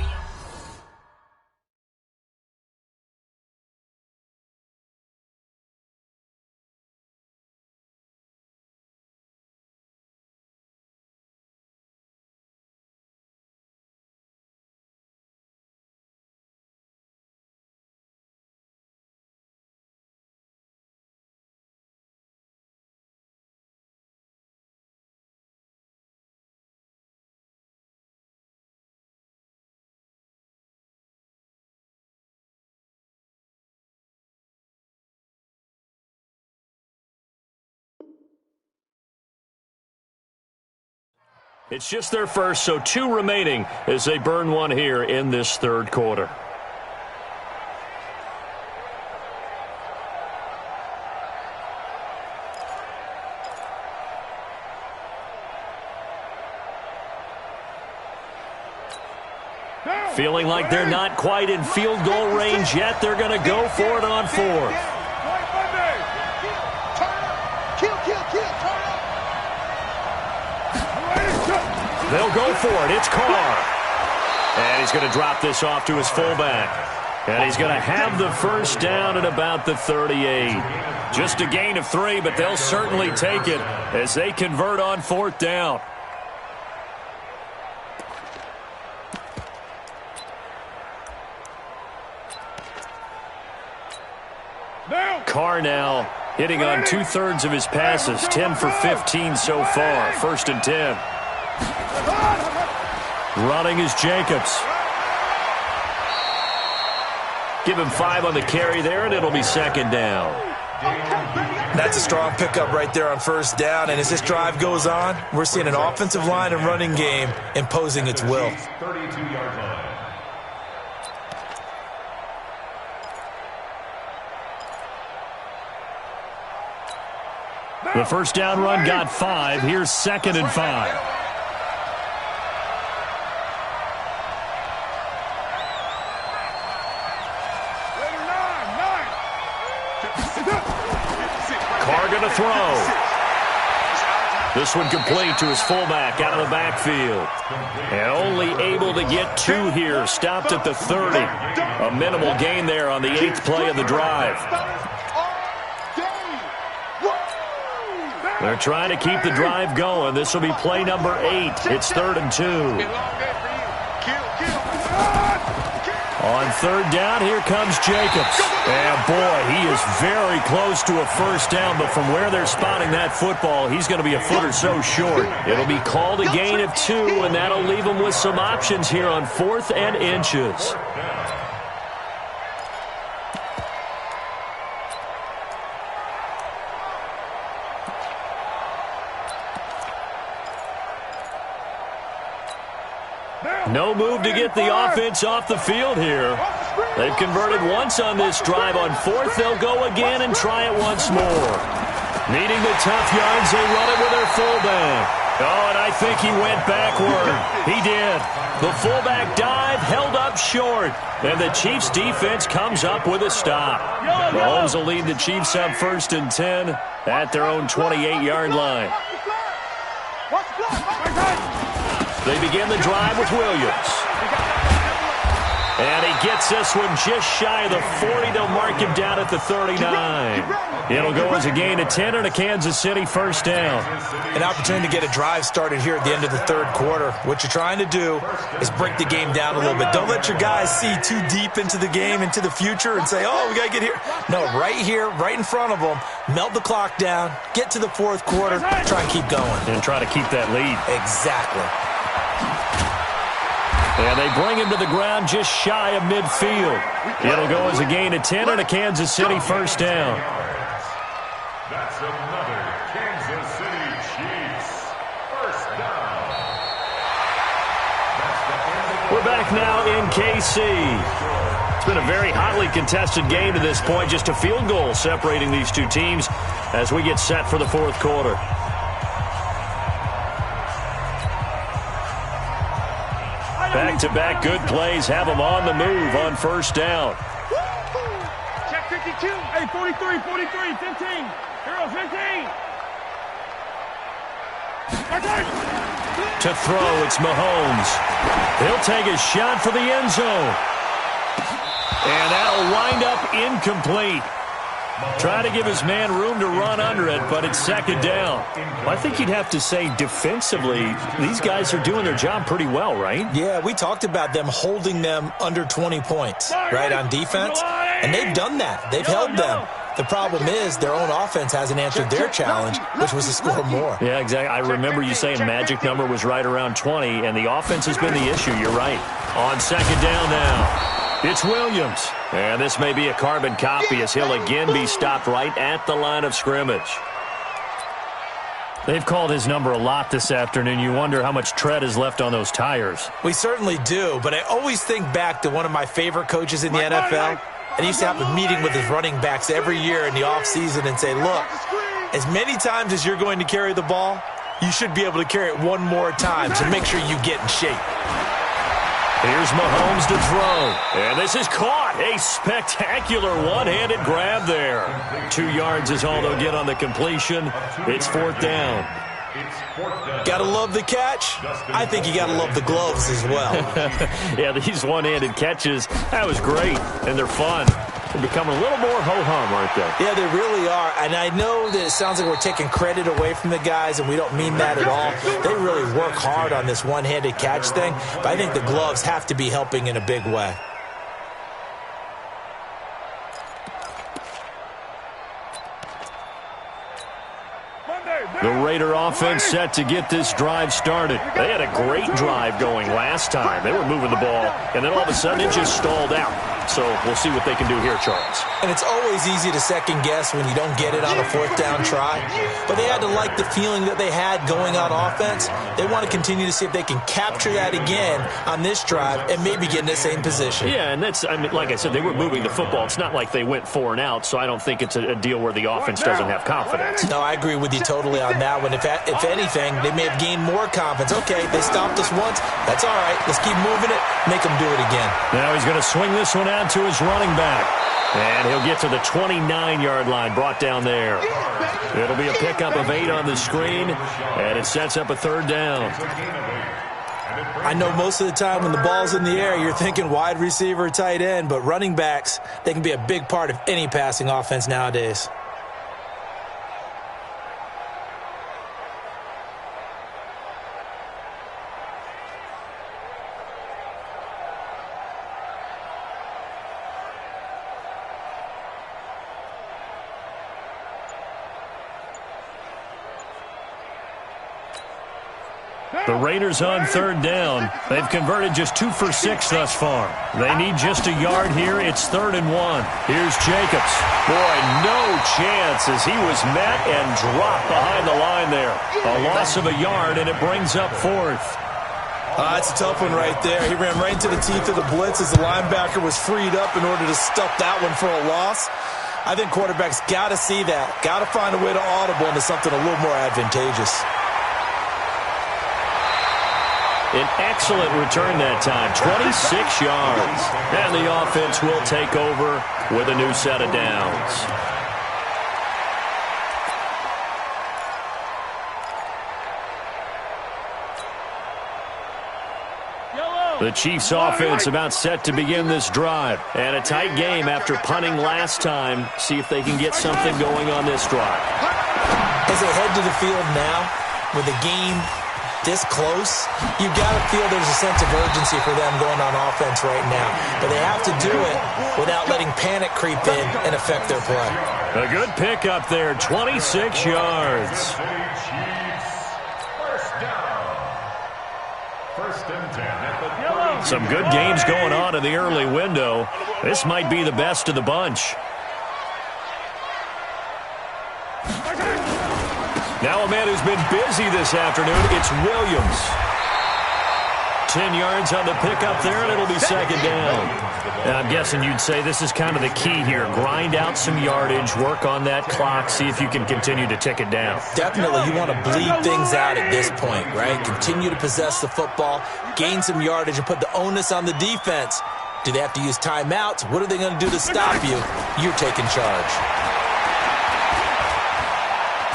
S2: It's just their first, so 2 remaining as they burn 1 here in this third quarter. Feeling like they're not quite in field goal range yet. They're going to go for it on 4th. They'll go for it. It's Carr. And he's going to drop this off to his fullback. And he's going to have the first down at about the 38. Just a gain of 3, but they'll certainly take it as they convert on 4th down. Carr now hitting on 2/3 of his passes. 10 for 15 so far. 1st and 10. Running is Jacobs. Give him 5 on the carry there, and it'll be 2nd down.
S3: That's a strong pickup right there on 1st down, and as this drive goes on, we're seeing an offensive line and running game imposing its will.
S5: 32-yard line.
S2: The first down run got 5. Here's 2nd and 5. Carr going to throw. This one complete to his fullback out of the backfield. And only able to get 2 here. Stopped at the 30. A minimal gain there on the 8th play of the drive. They're trying to keep the drive going. This will be play number 8. It's 3rd and 2. On 3rd down, here comes Jacobs. And boy, he is very close to a first down, but from where they're spotting that football, he's going to be a foot or so short. It'll be called a gain of 2, and that'll leave him with some options here on 4th and inches. No move to get the offense off the field here. They've converted once on this drive. On 4th, they'll go again and try it once more. Needing the tough yards, they run it with their fullback. Oh, and I think he went backward. He did. The fullback dive held up short. And the Chiefs' defense comes up with a stop. Mahomes will lead the Chiefs up 1st and 10 at their own 28-yard line. They begin the drive with Williams. And he gets this one just shy of the 40. They'll mark him down at the 39. It'll go as a gain of 10 and a Kansas City first down.
S3: An opportunity to get a drive started here at the end of the third quarter. What you're trying to do is break the game down a little bit. Don't let your guys see too deep into the game, into the future, and say, oh, we got to get here. No, right here, right in front of them, melt the clock down, get to the fourth quarter, try and keep going.
S2: And try to keep that lead.
S3: Exactly.
S2: And they bring him to the ground just shy of midfield. It'll go as a gain of 10 and a Kansas City first down.
S5: That's another Kansas City Chiefs first down.
S2: We're back now in KC. It's been a very hotly contested game to this point. Just a field goal separating these two teams as we get set for the fourth quarter. Back-to-back good plays have them on the move on first down.
S6: Check 52.
S7: Hey, 43, 15. Hero, 15.
S2: To throw, it's Mahomes. He'll take a shot for the end zone. And that'll wind up incomplete. Try to give his man room to run under it, but it's second down. I think you'd have to say defensively, these guys are doing their job pretty well, right?
S3: Yeah, we talked about them holding them under 20 points, right, on defense. And they've done that. They've held them. The problem is their own offense hasn't answered their challenge, which was to score more.
S2: Yeah, exactly. I remember you saying magic number was right around 20, and the offense has been the issue. You're right. On second down now. It's Williams, and this may be a carbon copy as he'll again be stopped right at the line of scrimmage. They've called his number a lot this afternoon. You wonder how much tread is left on those tires.
S3: We certainly do, but I always think back to one of my favorite coaches in the NFL, and he used to have a meeting with his running backs every year in the offseason and say, look, as many times as you're going to carry the ball, you should be able to carry it one more time, so make sure you get in shape.
S2: Here's Mahomes to throw. And this is caught. A spectacular one-handed grab there. 2 yards is all they'll get on the completion. It's fourth down.
S3: Gotta love the catch. I think you gotta love the gloves as well.
S2: Yeah, these one-handed catches, that was great. And they're fun. They're becoming a little more ho-hum, aren't they?
S3: Yeah, they really are. And I know that it sounds like we're taking credit away from the guys, and we don't mean that at all. They really work hard on this one-handed catch thing, but I think the gloves have to be helping in a big way.
S2: The Raider offense set to get this drive started. They had a great drive going last time. They were moving the ball, and then all of a sudden it just stalled out. So we'll see what they can do here, Charles.
S3: And it's always easy to second guess when you don't get it on a fourth down try. But they had to like the feeling that they had going on offense. They want to continue to see if they can capture that again on this drive and maybe get in the same position.
S2: Yeah, and that's, I mean, like I said, they were moving the football. It's not like they went 4 and out, so I don't think it's a deal where the offense doesn't have confidence.
S3: No, I agree with you totally on that one. If anything, they may have gained more confidence. Okay, they stopped us once. That's all right. Let's keep moving it. Make them do it again.
S2: Now he's going to swing this one out to his running back. And he'll get to the 29-yard line, brought down there. It'll be a pickup of 8 on the screen, and it sets up a third down.
S3: I know most of the time when the ball's in the air, you're thinking wide receiver, tight end, but running backs, they can be a big part of any passing offense nowadays.
S2: The Raiders on third down. They've converted just 2 for 6 thus far. They need just a yard here. It's 3rd and 1. Here's Jacobs. Boy, no chance as he was met and dropped behind the line there. A loss of a yard, and it brings up 4th.
S3: That's a tough one right there. He ran right into the teeth of the blitz as the linebacker was freed up in order to stuff that one for a loss. I think quarterbacks got to see that. Got to find a way to audible into something a little more advantageous.
S2: An excellent return that time, 26 yards. And the offense will take over with a new set of downs.
S7: Yellow.
S2: The Chiefs offense about set to begin this drive. And a tight game after punting last time. See if they can get something going on this drive.
S3: As they head to the field now, with the game this close, you've got to feel there's a sense of urgency for them going on offense right now. But they have to do it without letting panic creep in and affect their play.
S2: A good pickup there, 26 yards. Some good games going on in the early window. This might be the best of the bunch. Now a man who's been busy this afternoon, it's Williams. 10 yards on the pickup there, and it'll be second down.
S8: And I'm guessing you'd say this is kind of the key here. Grind out some yardage, work on that clock, see if you can continue to tick it down.
S3: Definitely, you want to bleed things out at this point, right? Continue to possess the football, gain some yardage, and put the onus on the defense. Do they have to use timeouts? What are they going to do to stop you? You're taking charge.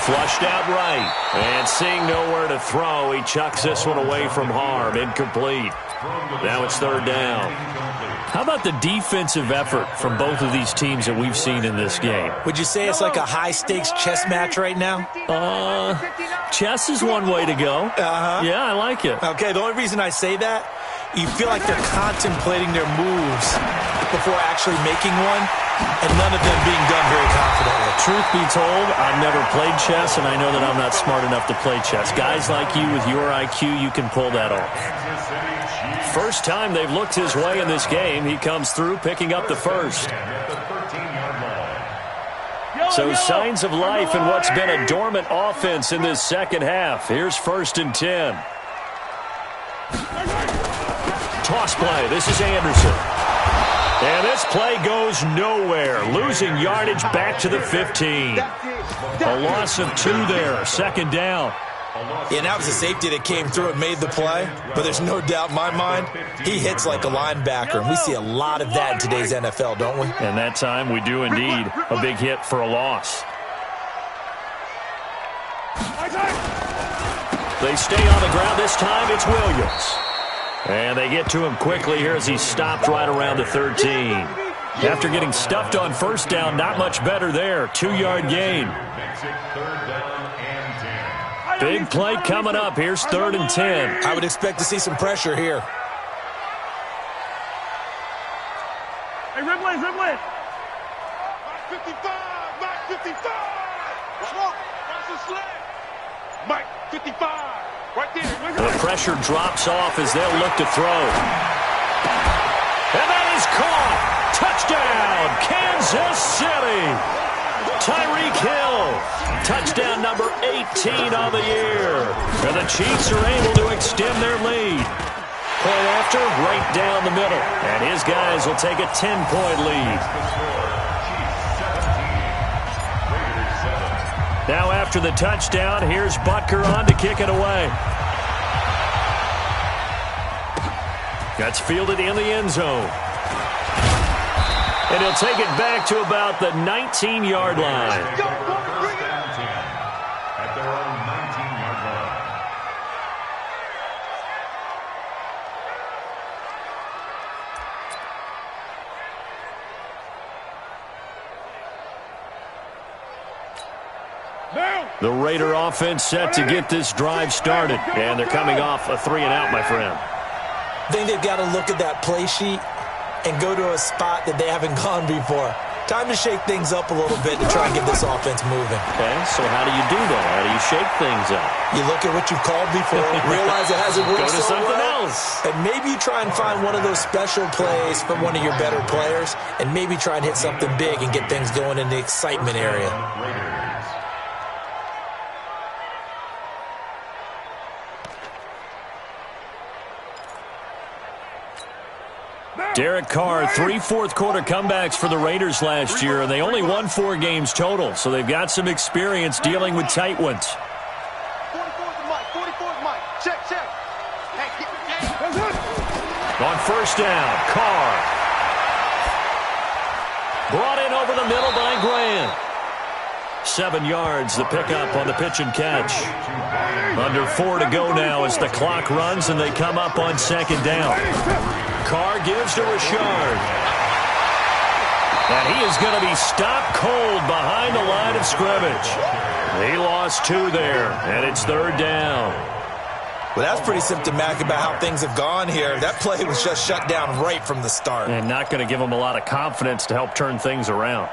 S2: Flushed out right, and seeing nowhere to throw, he chucks this one away from harm. Incomplete. Now it's third down.
S8: How about the defensive effort from both of these teams that we've seen in this game?
S3: Would you say it's like a high-stakes chess match right now?
S8: Chess is one way to go. Yeah, I like it.
S3: Okay, the only reason I say that, you feel like they're contemplating their moves before actually making one, and none of them being done very confidently.
S8: Truth be told, I've never played chess, and I know that I'm not smart enough to play chess. Guys like you with your IQ, you can pull that off.
S2: First time they've looked his way in this game. He comes through picking up the first. So signs of life in what's been a dormant offense in this second half. Here's 1st and 10. Toss play. This is Anderson. And this play goes nowhere. Losing yardage back to the 15. A loss of 2 there. Second down.
S3: Yeah, and that was a safety that came through and made the play. But there's no doubt in my mind, he hits like a linebacker. And we see a lot of that in today's NFL, don't we?
S2: And that time we do indeed. A big hit for a loss. They stay on the ground this time. It's Williams. And they get to him quickly here as he stopped right around the 13. After getting stuffed on first down, not much better there. 2-yard gain. Big play coming up. Here's 3rd and 10.
S3: I would expect to see some pressure here.
S7: Hey, Ribley, Ribley.
S4: Mike 55, Mike 55. Watch the sled. Mike 55, right there.
S2: The pressure drops off as they'll look to throw. And that is caught. Touchdown, Kansas City. Tyreek Hill. Touchdown number 18 on the year. And the Chiefs are able to extend their lead. Point after, right down the middle. And his guys will take a 10-point lead. Now after the touchdown, here's Butker on to kick it away. That's fielded in the end zone. And he'll take it back to about the 19-yard line.
S5: At their own 19-yard line.
S2: The Raider offense set to get this drive started. And they're coming off a 3-and-out, my friend.
S3: I think they've got to look at that play sheet and go to a spot that they haven't gone before. Time to shake things up a little bit to try and get this offense moving.
S2: Okay, so how do you do that? How do you shake things up?
S3: You look at what you've called before, realize it hasn't worked
S2: Go to
S3: so
S2: something
S3: well,
S2: else.
S3: and maybe you try and find one of those special plays from one of your better players, and maybe try and hit something big and get things going in the excitement area.
S2: Derek Carr, 3 fourth-quarter comebacks for the Raiders last year, and they only won 4 games total, so they've got some experience dealing with tight ones.
S6: 44's Mike, 44's Mike. Check.
S2: On first down, Carr. Brought in over the middle by Grant. 7 yards, the pickup on the pitch and catch. Under 4 to go now as the clock runs and they come up on second down. Carr gives to Richard. And he is going to be stopped cold behind the line of scrimmage. He lost 2 there, and it's third down.
S3: Well, that's pretty symptomatic about how things have gone here. That play was just shut down right from the start.
S2: And not going to give them a lot of confidence to help turn things around.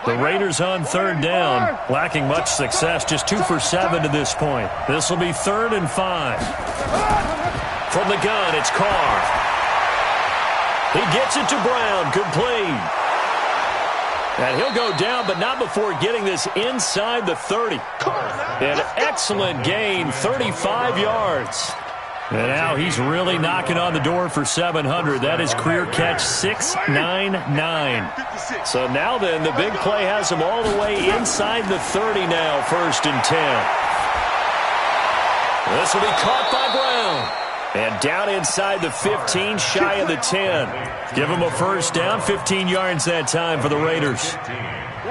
S2: The Raiders on third down, lacking much success, just 2 for 7 to this point. This will be 3rd and 5. From the gun, it's Carr. He gets it to Brown, complete. And he'll go down, but not before getting this inside the 30. An excellent gain, 35 yards. And now he's really knocking on the door for 700. That is career catch 699. So now then, the big play has him all the way inside the 30 now, 1st and 10. This will be caught by Brown. And down inside the 15, shy of the 10. Give him a first down, 15 yards that time for the Raiders.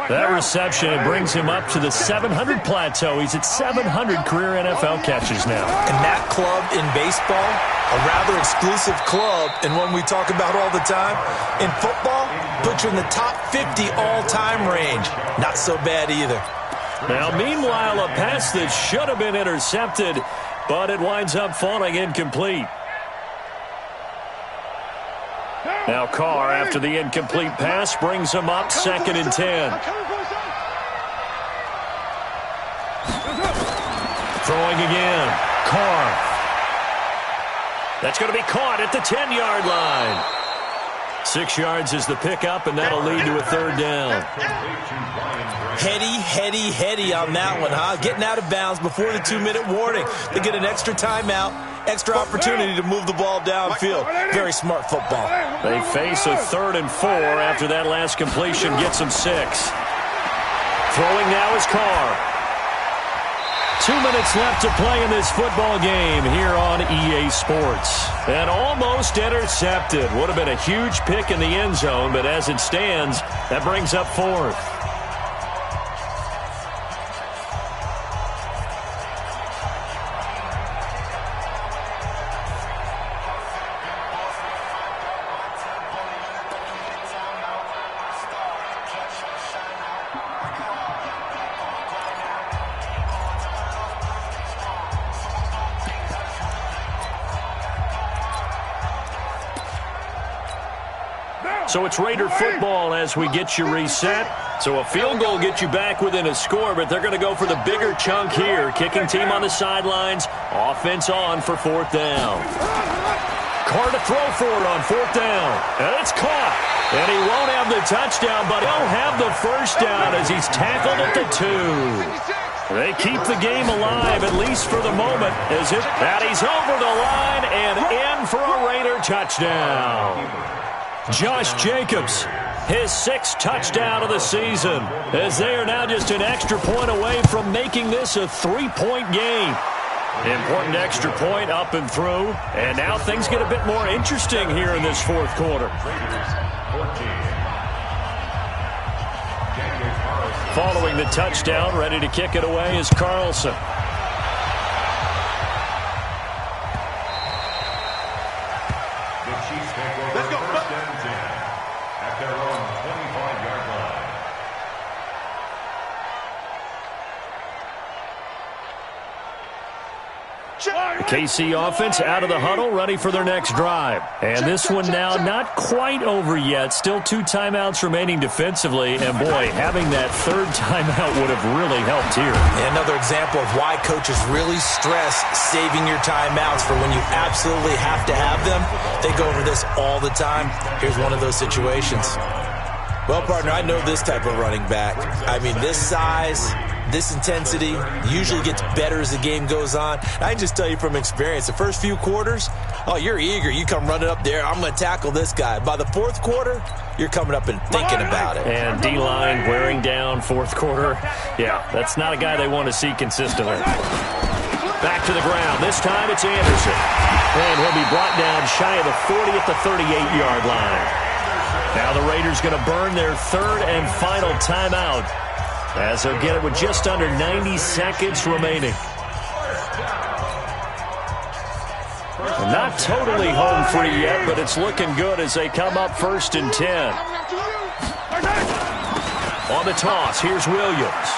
S2: That reception, it brings him up to the 700 plateau. He's at 700 career NFL catches now.
S3: And that club in baseball, a rather exclusive club, and one we talk about all the time. In football, puts you in the top 50 all-time range. Not so bad either.
S2: Now, meanwhile, a pass that should have been intercepted, but it winds up falling incomplete. Now Carr, after the incomplete pass, brings him up 2nd and 10. Throwing again. Carr. That's going to be caught at the 10-yard line. 6 yards is the pickup, and that'll lead to a third down.
S3: Heady on that one, huh? Getting out of bounds before the 2-minute warning. They get an extra timeout, extra opportunity to move the ball downfield. Very smart football.
S2: They face a 3rd and 4 after that last completion gets them 6. Throwing now is Carr. 2 minutes left to play in this football game here on EA Sports. And almost intercepted. Would have been a huge pick in the end zone, but as it stands, that brings up 4th. So it's Raider football as we get you reset. So a field goal gets you back within a score, but they're going to go for the bigger chunk here. Kicking team on the sidelines. Offense on for 4th down. Carr to throw for it on 4th down. And it's caught. And he won't have the touchdown, but he'll have the first down as he's tackled at the 2. They keep the game alive, at least for the moment, and he's over the line and in for a Raider touchdown. Josh Jacobs, his 6th touchdown of the season, as they are now just an extra point away from making this a 3-point game. Important extra point up and through, and now things get a bit more interesting here in this 4th quarter. Following the touchdown, ready to kick it away is Carlson.
S4: Let's go.
S5: At their own 25-yard line.
S2: The KC offense out of the huddle, ready for their next drive. And this one now not quite over yet. Still 2 timeouts remaining defensively. And, boy, having that 3rd timeout would have really helped here.
S3: Another example of why coaches really stress saving your timeouts for when you absolutely have to have them. They go over this all the time. Here's one of those situations. Well, partner, I know this type of running back. I mean, this size, this intensity usually gets better as the game goes on. I can just tell you from experience, the first few quarters, oh, you're eager. You come running up there, I'm going to tackle this guy. By the 4th quarter, you're coming up and thinking about it.
S2: And D-line wearing down 4th quarter. Yeah, that's not a guy they want to see consistently. Back to the ground. This time it's Anderson. And he'll be brought down shy of the 40 at the 38-yard line. Now the Raiders going to burn their 3rd and final timeout. as they'll get it with just under 90 seconds remaining. Not totally home free yet, but it's looking good as they come up 1st and 10. On the toss, here's Williams.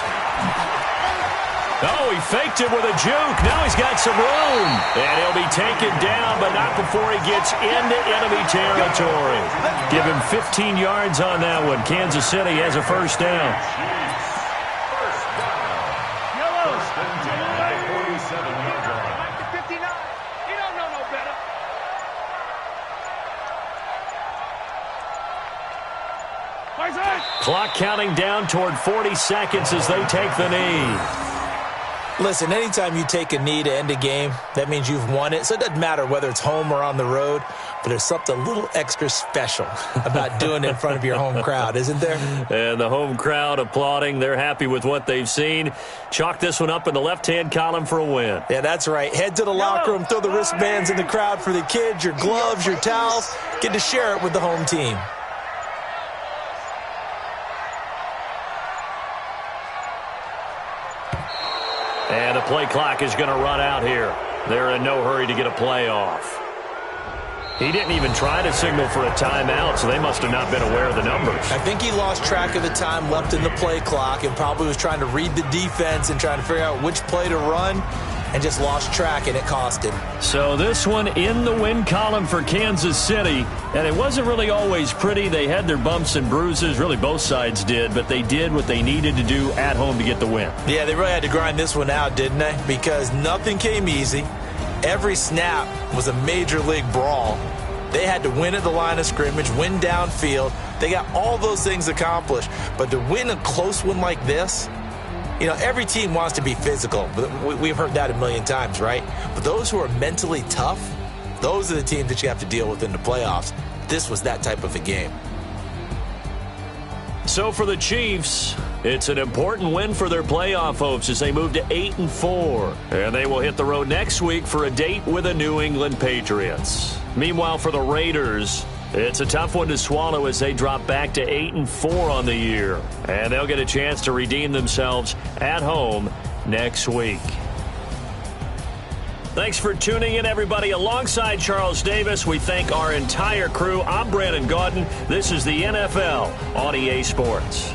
S2: Oh, he faked it with a juke. Now he's got some room. And he'll be taken down, but not before he gets into enemy territory. Give him 15 yards on that one. Kansas City has a first down. Clock counting down toward 40 seconds as they take the knee.
S3: Listen, anytime you take a knee to end a game, that means you've won it. So it doesn't matter whether it's home or on the road, but there's something a little extra special about doing it in front of your home crowd, isn't there?
S2: And the home crowd applauding. They're happy with what they've seen. Chalk this one up in the left-hand column for a win.
S3: Yeah, that's right. Head to the locker room, throw the wristbands in the crowd for the kids, your gloves, your towels. Get to share it with the home team.
S2: And the play clock is going to run out here. They're in no hurry to get a play off. He didn't even try to signal for a timeout, so they must have not been aware of the numbers.
S3: I think he lost track of the time left in the play clock and probably was trying to read the defense and trying to figure out which play to run and just lost track, and it cost him.
S2: So this one in the win column for Kansas City, and it wasn't really always pretty. They had their bumps and bruises. Really, both sides did, but they did what they needed to do at home to get the win.
S3: Yeah, they really had to grind this one out, didn't they? Because nothing came easy. Every snap was a major league brawl. They had to win at the line of scrimmage, win downfield. They got all those things accomplished. But to win a close one like this, you know, every team wants to be physical. We've heard that a million times, right? But those who are mentally tough, those are the teams that you have to deal with in the playoffs. This was that type of a game.
S2: So for the Chiefs, it's an important win for their playoff hopes as they move to 8-4. And they will hit the road next week for a date with the New England Patriots. Meanwhile, for the Raiders, it's a tough one to swallow as they drop back to 8-4 on the year. And they'll get a chance to redeem themselves at home next week. Thanks for tuning in, everybody. Alongside Charles Davis, we thank our entire crew. I'm Brandon Gaudin. This is the NFL on EA Sports.